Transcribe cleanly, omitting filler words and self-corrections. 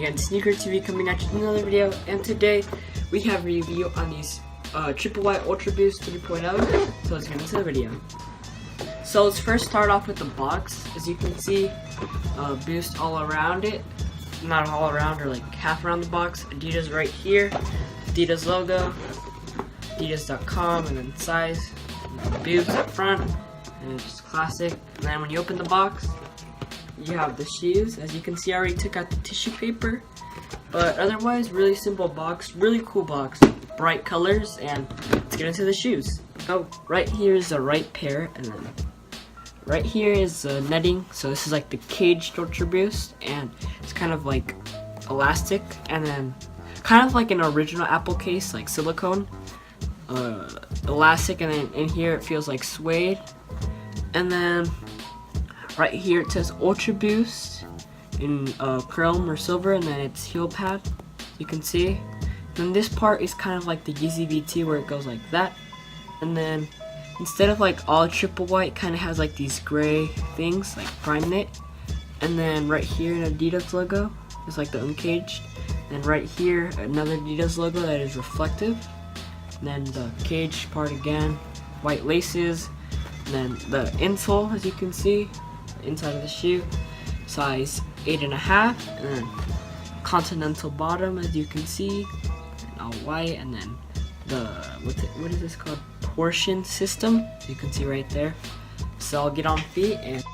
again, Sneaker TV coming at you with another video, and today we have a review on these Triple White Ultraboost 3.0, so let's get into the video. So let's first start off with the box. As you can see, Boost all around it, not all around, or like half around the box. Adidas right here, Adidas logo, Adidas.com, and then size, Boost up front, and it's just classic. And then when you open the box, you have the shoes. As you can see, I already took out the tissue paper, but otherwise really simple box, really cool box, bright colors. And let's get into the shoes. So right here is the right pair, and then right here is the netting. So this is like the caged Ultraboost, and it's kind of like elastic, and then kind of like an original Apple case, like silicone, elastic, and then in here it feels like suede. And then right here it says Ultraboost in chrome or silver, and then it's heel pad, you can see. And this part is kind of like the Yeezy VT, where it goes like that. And then instead of like all triple white, kind of has like these gray things like prime knit. And then right here an Adidas logo is like the uncaged. And right here another Adidas logo that is reflective. And then the cage part again, white laces. And then the insole, as you can see, inside of the shoe, size 8.5, and then continental bottom, as you can see, and all white. And then the what is this called, torsion system, you can see right there. So I'll get on feet and